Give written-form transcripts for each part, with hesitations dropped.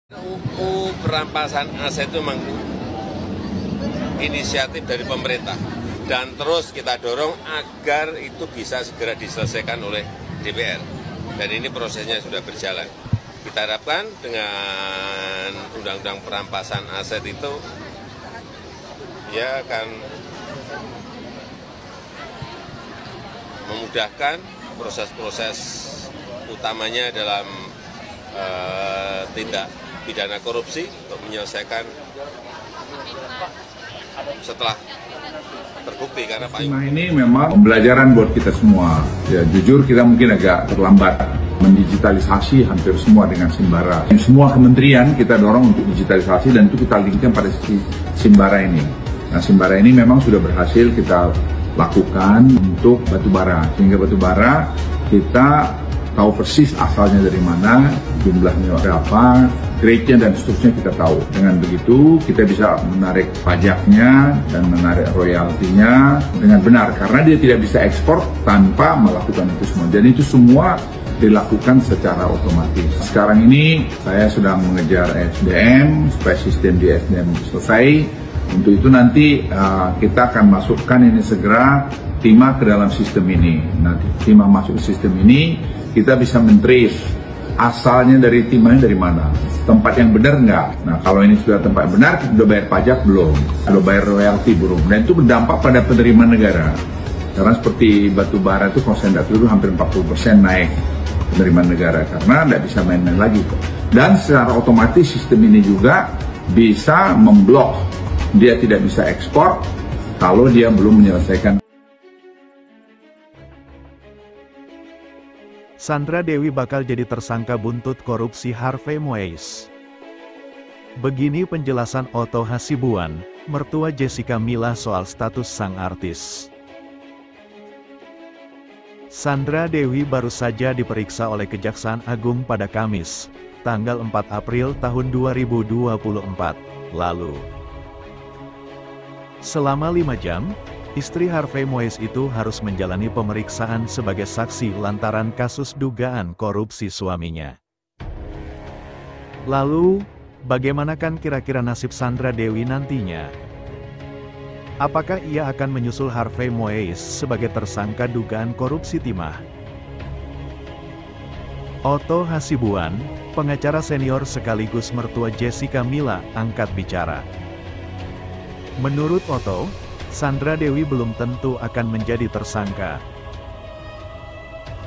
UU perampasan aset itu memang inisiatif dari pemerintah dan terus kita dorong agar itu bisa segera diselesaikan oleh DPR dan ini prosesnya sudah berjalan. Kita harapkan dengan undang-undang perampasan aset itu ya akan memudahkan proses-proses utamanya dalam tindak pidana korupsi untuk menyelesaikan setelah terbukti karena Pak ini memang pembelajaran buat kita semua. Ya jujur kita mungkin agak terlambat mendigitalisasi hampir semua dengan Simbara. Semua kementerian kita dorong untuk digitalisasi dan itu kita linkkan pada sisi Simbara ini. Nah Simbara ini memang sudah berhasil kita lakukan untuk batubara. Sehingga batubara kita tahu persis asalnya dari mana, jumlahnya berapa, grade-nya dan seterusnya kita tahu. Dengan begitu kita bisa menarik pajaknya dan menarik royaltinya dengan benar karena dia tidak bisa ekspor tanpa melakukan itu semua. Jadi itu semua dilakukan secara otomatis. Sekarang ini saya sedang mengejar SDM supaya sistem di SDM selesai. Untuk itu nanti kita akan masukkan ini segera timah ke dalam sistem ini. Nanti timah masuk ke sistem ini kita bisa men-trace asalnya dari timahnya dari mana, tempat yang benar nggak. Nah kalau ini sudah tempat benar, kita sudah bayar pajak belum, sudah bayar royalti belum, dan itu berdampak pada penerimaan negara. Karena seperti batu bara itu kalau saya tidak dulu hampir 40% naik penerimaan negara karena tidak bisa main-main lagi. Dan secara otomatis sistem ini juga bisa memblok, dia tidak bisa ekspor kalau dia belum menyelesaikan. Sandra Dewi bakal jadi tersangka buntut korupsi Harvey Moise. Begini penjelasan Otto Hasibuan, mertua Jessica Mila soal status sang artis. Sandra Dewi baru saja diperiksa oleh Kejaksaan Agung pada Kamis, tanggal 4 April tahun 2024, lalu. Selama 5 jam, istri Harvey Moise itu harus menjalani pemeriksaan sebagai saksi lantaran kasus dugaan korupsi suaminya. Lalu, bagaimanakah kira-kira nasib Sandra Dewi nantinya? Apakah ia akan menyusul Harvey Moise sebagai tersangka dugaan korupsi timah? Otto Hasibuan, pengacara senior sekaligus mertua Jessica Mila, angkat bicara. Menurut Otto, Sandra Dewi belum tentu akan menjadi tersangka.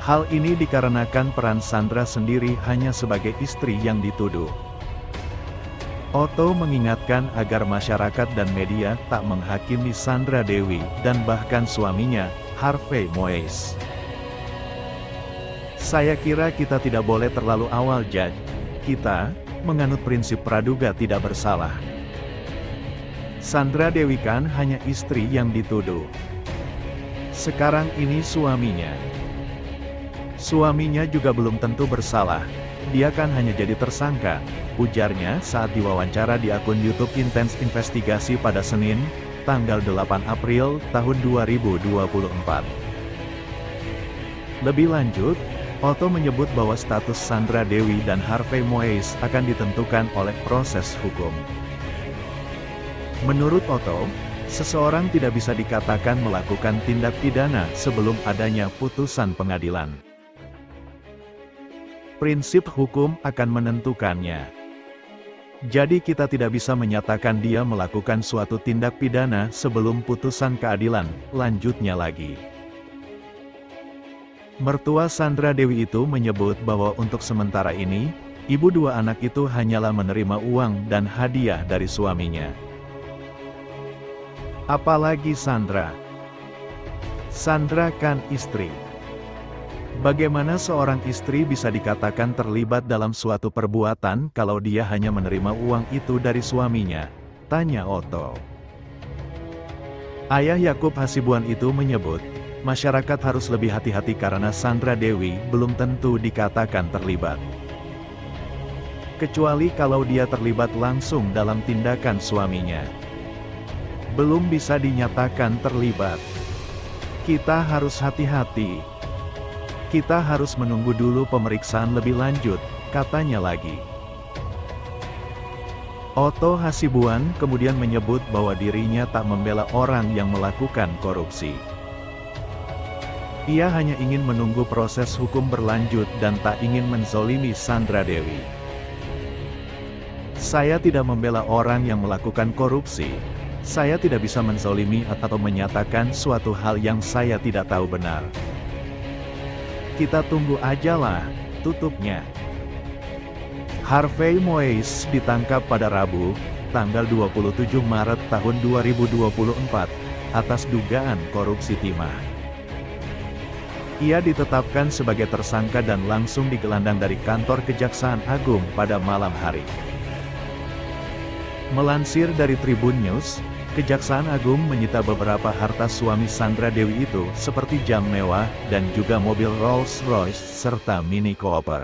Hal ini dikarenakan peran Sandra sendiri hanya sebagai istri yang dituduh. Otto mengingatkan agar masyarakat dan media tak menghakimi Sandra Dewi dan bahkan suaminya, Harvey Moise. Saya kira kita tidak boleh terlalu awal judge. Kita menganut prinsip praduga tidak bersalah. Sandra Dewi kan hanya istri yang dituduh. Sekarang ini suaminya. Suaminya juga belum tentu bersalah. Dia kan hanya jadi tersangka, ujarnya saat diwawancara di akun YouTube Intens Investigasi pada Senin, tanggal 8 April tahun 2024. Lebih lanjut, Otto menyebut bahwa status Sandra Dewi dan Harvey Moise akan ditentukan oleh proses hukum. Menurut Otto, seseorang tidak bisa dikatakan melakukan tindak pidana sebelum adanya putusan pengadilan. Prinsip hukum akan menentukannya. Jadi kita tidak bisa menyatakan dia melakukan suatu tindak pidana sebelum putusan keadilan, lanjutnya lagi. Mertua Sandra Dewi itu menyebut bahwa untuk sementara ini, ibu dua anak itu hanyalah menerima uang dan hadiah dari suaminya. Apalagi Sandra. Sandra kan istri. Bagaimana seorang istri bisa dikatakan terlibat dalam suatu perbuatan kalau dia hanya menerima uang itu dari suaminya? Tanya Otto. Ayah Yakub Hasibuan itu menyebut, masyarakat harus lebih hati-hati karena Sandra Dewi belum tentu dikatakan terlibat. Kecuali kalau dia terlibat langsung dalam tindakan suaminya. Belum bisa dinyatakan terlibat. Kita harus hati-hati. Kita harus menunggu dulu pemeriksaan lebih lanjut, katanya lagi. Otto Hasibuan kemudian menyebut bahwa dirinya tak membela orang yang melakukan korupsi. Ia hanya ingin menunggu proses hukum berlanjut dan tak ingin menzolimi Sandra Dewi. Saya tidak membela orang yang melakukan korupsi. Saya tidak bisa menzolimi atau menyatakan suatu hal yang saya tidak tahu benar. Kita tunggu ajalah, tutupnya. Harvey Moise ditangkap pada Rabu, tanggal 27 Maret tahun 2024, atas dugaan korupsi timah. Ia ditetapkan sebagai tersangka dan langsung digelandang dari kantor Kejaksaan Agung pada malam hari. Melansir dari Tribun News, Kejaksaan Agung menyita beberapa harta suami Sandra Dewi itu seperti jam mewah dan juga mobil Rolls-Royce serta Mini Cooper.